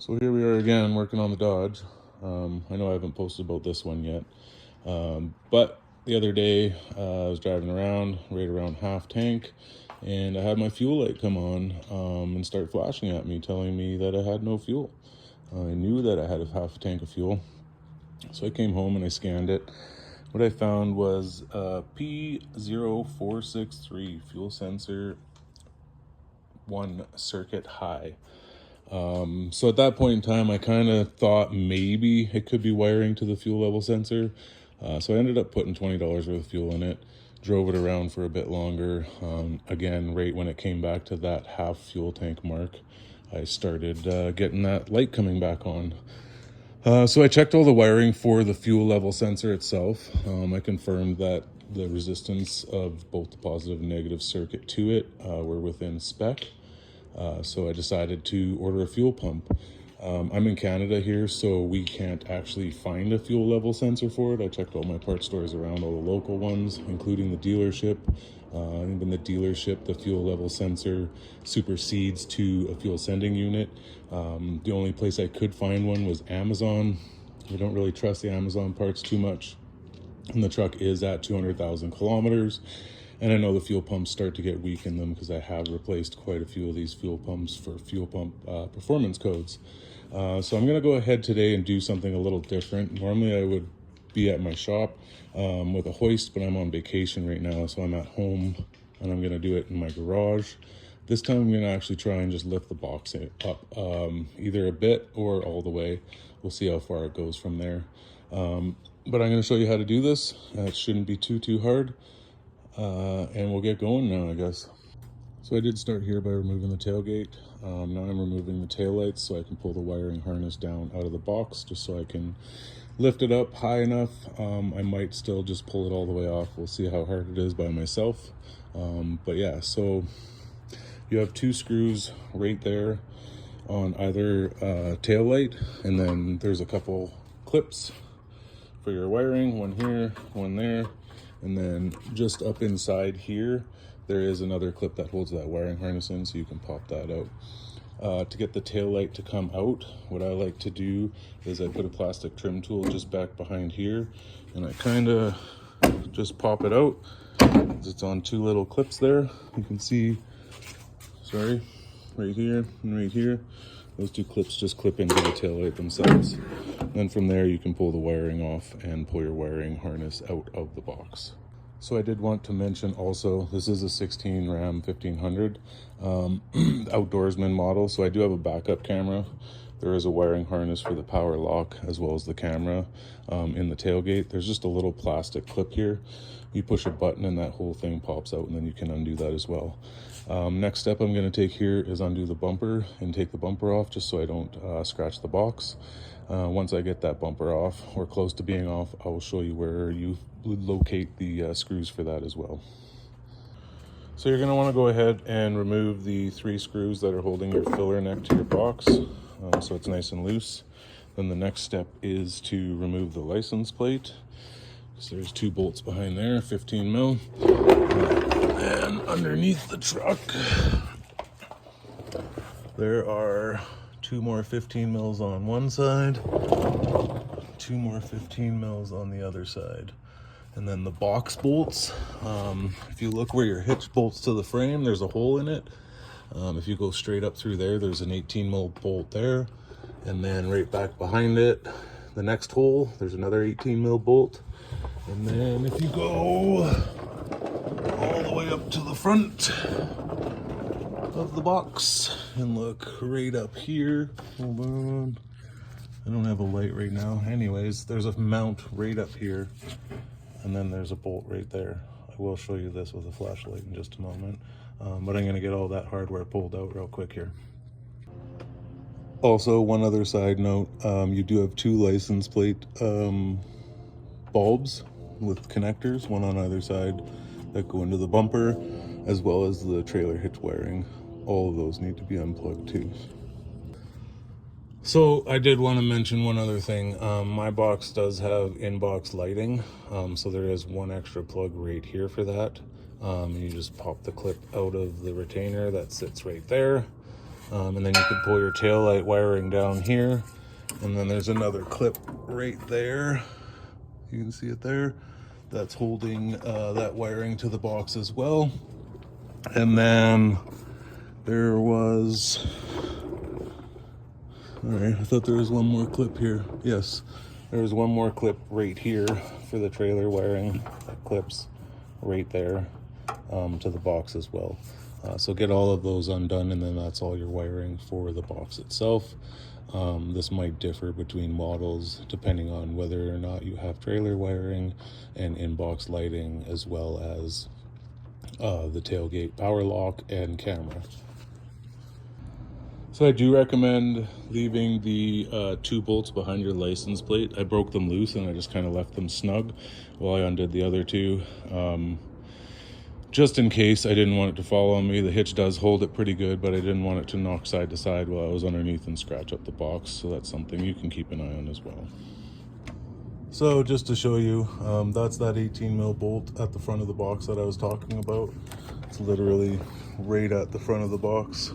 So here we are again working on the Dodge. I know I haven't posted about this one yet, but the other day I was driving around right around half tank, and I had my fuel light come on and start flashing at me, telling me that I had no fuel. I knew that I had a half a tank of fuel, so I came home and I scanned it. What I found was p0463 fuel sensor 1 circuit high. So at that point in time, I kind of thought maybe it could be wiring to the fuel level sensor. So I ended up putting $20 worth of fuel in it, drove it around for a bit longer. Again, right when it came back to that half fuel tank mark, I started getting that light coming back on. So I checked all the wiring for the fuel level sensor itself. I confirmed that the resistance of both the positive and negative circuit to it were within spec. So I decided to order a fuel pump. I'm in Canada here, so we can't actually find a fuel level sensor for it. I checked all my parts stores around, all the local ones, including the dealership. Even the dealership, the fuel level sensor supersedes to a fuel sending unit. The only place I could find one was Amazon. I don't really trust the Amazon parts too much. And the truck is at 200,000 kilometers. And I know the fuel pumps start to get weak in them because I have replaced quite a few of these fuel pumps for fuel pump performance codes. So I'm going to go ahead today and do something a little different. Normally I would be at my shop with a hoist, but I'm on vacation right now, so I'm at home and I'm going to do it in my garage. This time I'm going to actually try and just lift the box up either a bit or all the way. We'll see how far it goes from there. But I'm going to show you how to do this. It shouldn't be too hard. And we'll get going now, I guess. So I did start here by removing the tailgate. Now I'm removing the taillights so I can pull the wiring harness down out of the box just so I can lift it up high enough. I might still just pull it all the way off. We'll see how hard it is by myself. But yeah, so you have 2 screws right there on either taillight, and then there's a couple clips for your wiring, one here, one there. And then just up inside here, there is another clip that holds that wiring harness in, so you can pop that out. To get the tail light to come out, what I like to do is I put a plastic trim tool just back behind here, and I kind of just pop it out. It's on 2 little clips there. You can see, right here and right here. Those 2 clips just clip into the taillight themselves. And then from there you can pull the wiring off and pull your wiring harness out of the box. So I did want to mention also, this is a 16 Ram 1500 outdoorsman model, so I do have a backup camera. There is a wiring harness for the power lock as well as the camera in the tailgate. There's just a little plastic clip here. You push a button and that whole thing pops out, and then you can undo that as well. Next step I'm going to take here is undo the bumper and take the bumper off just so I don't scratch the box. Once I get that bumper off or close to being off, I will show you where you would locate the screws for that as well. So you're going to want to go ahead and remove the 3 screws that are holding your filler neck to your box, so it's nice and loose. Then the next step is to remove the license plate. So there's 2 bolts behind there, 15 mil. And underneath the truck, there are 2 more 15 mils on one side, 2 more 15 mils on the other side. And then the box bolts, if you look where your hitch bolts to the frame, there's a hole in it. If you go straight up through there, there's an 18 mil bolt there. And then right back behind it, the next hole, there's another 18 mil bolt. And then if you go all the way up to the front of the box and look right up here, hold on, I don't have a light right now. Anyways, there's a mount right up here, and then there's a bolt right there. I will show you this with a flashlight in just a moment, but I'm gonna get all that hardware pulled out real quick here. Also, one other side note, you do have 2 license plate bulbs with connectors, one on either side, that go into the bumper, as well as the trailer hitch wiring. All of those need to be unplugged too. So I did want to mention one other thing. My box does have in-box lighting, so there is 1 extra plug right here for that. You just pop the clip out of the retainer that sits right there, And then you can pull your taillight wiring down here. And then there's another clip right there. You can see it there. That's holding that wiring to the box as well. And then there was, all right, I thought there was one more clip here. Yes, there's one more clip right here for the trailer wiring that clips right there to the box as well. So get all of those undone, and then that's all your wiring for the box itself. This might differ between models depending on whether or not you have trailer wiring and in-box lighting, as well as the tailgate power lock and camera. So I do recommend leaving the 2 bolts behind your license plate. I broke them loose and I just kind of left them snug while I undid the other 2. Just in case I didn't want it to fall on me. The hitch does hold it pretty good, but I didn't want it to knock side to side while I was underneath and scratch up the box. So that's something you can keep an eye on as well. So just to show you, that's that 18 mil bolt at the front of the box that I was talking about. It's literally right at the front of the box,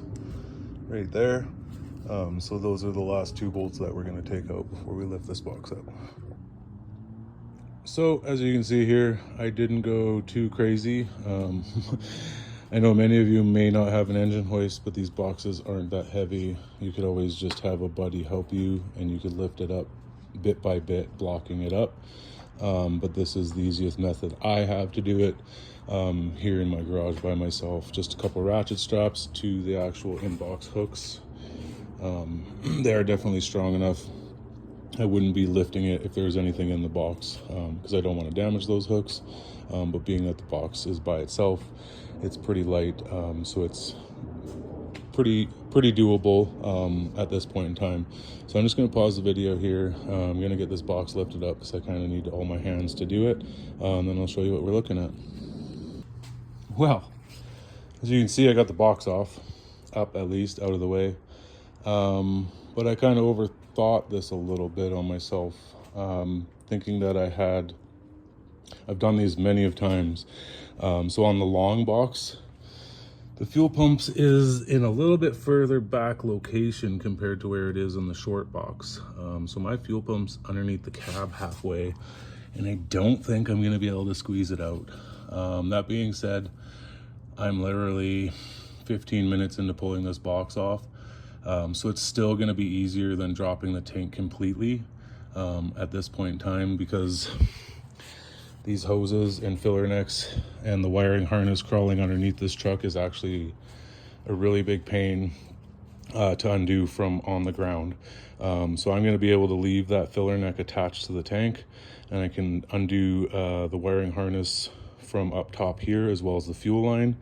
right there. So those are the last 2 bolts that we're going to take out before we lift this box up. So as you can see here, I didn't go too crazy. I know many of you may not have an engine hoist, but these boxes aren't that heavy. You could always just have a buddy help you, and you could lift it up bit by bit, blocking it up. But this is the easiest method I have to do it here in my garage by myself. Just a couple ratchet straps to the actual in-box hooks. They are definitely strong enough. I wouldn't be lifting it if there was anything in the box, because I don't want to damage those hooks. But being that the box is by itself, it's pretty light, so it's pretty doable at this point in time. So I'm just going to pause the video here. I'm going to get this box lifted up because I kind of need all my hands to do it. And then I'll show you what we're looking at. Well, as you can see, I got the box up at least, out of the way. But I kind of overthought this a little bit on myself, thinking that I've done these many of times. So on the long box, the fuel pumps is in a little bit further back location compared to where it is in the short box. So my fuel pump's underneath the cab halfway, and I don't think I'm gonna be able to squeeze it out. That being said, I'm literally 15 minutes into pulling this box off. So it's still gonna be easier than dropping the tank completely at this point in time, because these hoses and filler necks and the wiring harness crawling underneath this truck is actually a really big pain to undo from on the ground. So I'm going to be able to leave that filler neck attached to the tank, and I can undo the wiring harness from up top here, as well as the fuel line.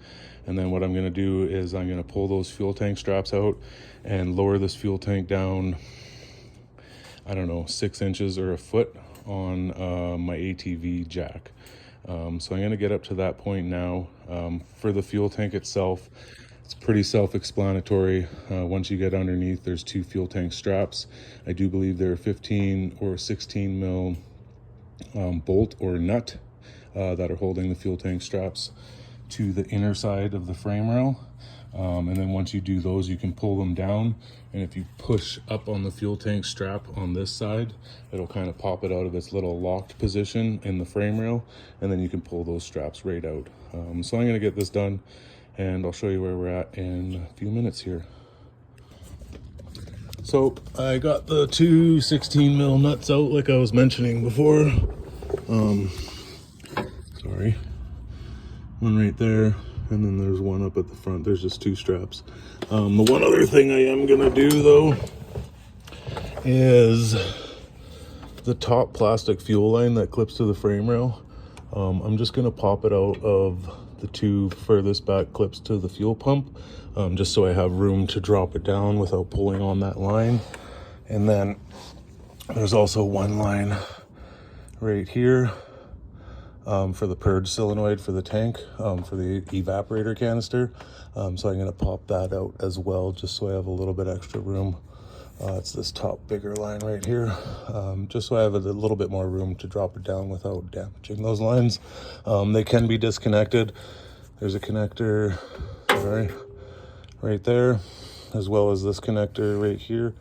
And then what I'm going to do is I'm going to pull those fuel tank straps out and lower this fuel tank down, I don't know, 6 inches or a foot on my ATV jack. So I'm going to get up to that point now. For the fuel tank itself, it's pretty self-explanatory. Once you get underneath, there's 2 fuel tank straps. I do believe they're 15 or 16 mil bolt or nut that are holding the fuel tank straps to the inner side of the frame rail. And then once you do those, you can pull them down, and if you push up on the fuel tank strap on this side, it'll kind of pop it out of its little locked position in the frame rail, and then you can pull those straps right out. So I'm going to get this done, and I'll show you where we're at in a few minutes here. So I got the 2 16 mil nuts out like I was mentioning before. Sorry, one right there, and then there's one up at the front. There's just 2 straps. The one other thing I am gonna do though is the top plastic fuel line that clips to the frame rail. I'm just gonna pop it out of the 2 furthest back clips to the fuel pump, just so I have room to drop it down without pulling on that line. And then there's also one line right here for the purge solenoid for the tank, for the evaporator canister. So I'm going to pop that out as well, just so I have a little bit extra room. It's this top bigger line right here, just so I have a little bit more room to drop it down without damaging those lines. They can be disconnected. There's a connector, sorry, right there. as well as this connector right here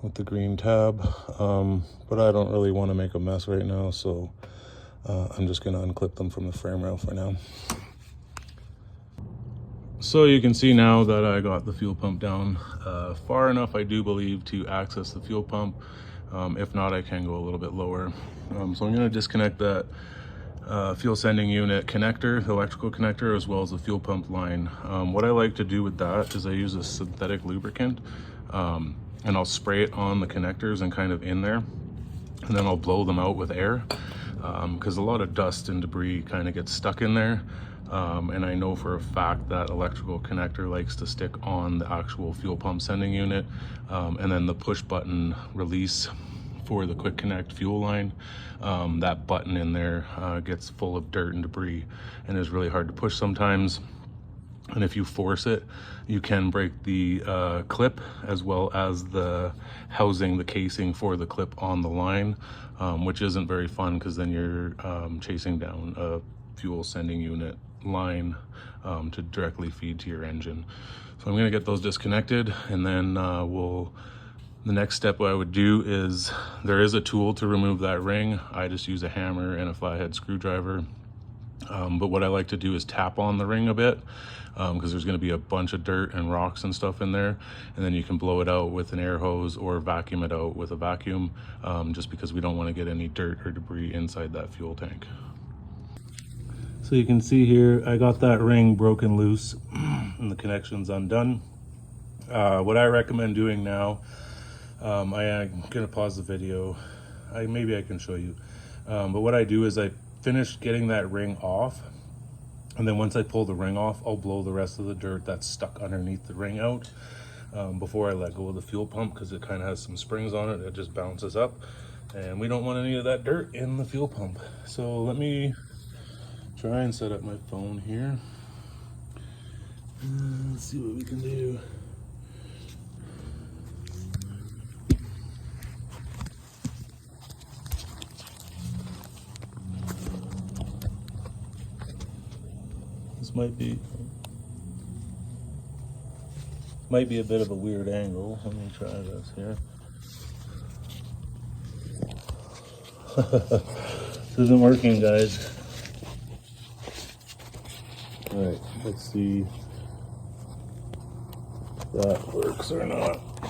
with the green tab. But I don't really want to make a mess right now, so I'm just going to unclip them from the frame rail for now. So you can see now that I got the fuel pump down far enough, I do believe, to access the fuel pump. If not, I can go a little bit lower. So I'm going to disconnect that fuel sending unit connector, the electrical connector, as well as the fuel pump line. What I like to do with that is I use a synthetic lubricant, and I'll spray it on the connectors and kind of in there, and then I'll blow them out with air, because a lot of dust and debris kind of gets stuck in there. And I know for a fact that electrical connector likes to stick on the actual fuel pump sending unit, and then the push button release for the quick connect fuel line, that button in there gets full of dirt and debris and is really hard to push sometimes. And if you force it, you can break the clip, as well as the housing, the casing for the clip on the line, which isn't very fun, because then you're chasing down a fuel sending unit line to directly feed to your engine. So I'm going to get those disconnected, and then the next step I would do is, there is a tool to remove that ring. I just use a hammer and a flathead screwdriver. But what I like to do is tap on the ring a bit, because there's going to be a bunch of dirt and rocks and stuff in there, and then you can blow it out with an air hose or vacuum it out with a vacuum, just because we don't want to get any dirt or debris inside that fuel tank. So you can see here, I got that ring broken loose and the connection's undone. What I recommend doing now, I'm gonna pause the video. Maybe I can show you. But what I do is I finish getting that ring off, and then once I pull the ring off, I'll blow the rest of the dirt that's stuck underneath the ring out, before I let go of the fuel pump, because it kind of has some springs on it. It just bounces up, and we don't want any of that dirt in the fuel pump. So let me try and set up my phone here. Let's see what we can do. This might be a bit of a weird angle. Let me try this here. This isn't working, guys. All right, let's see if that works or not.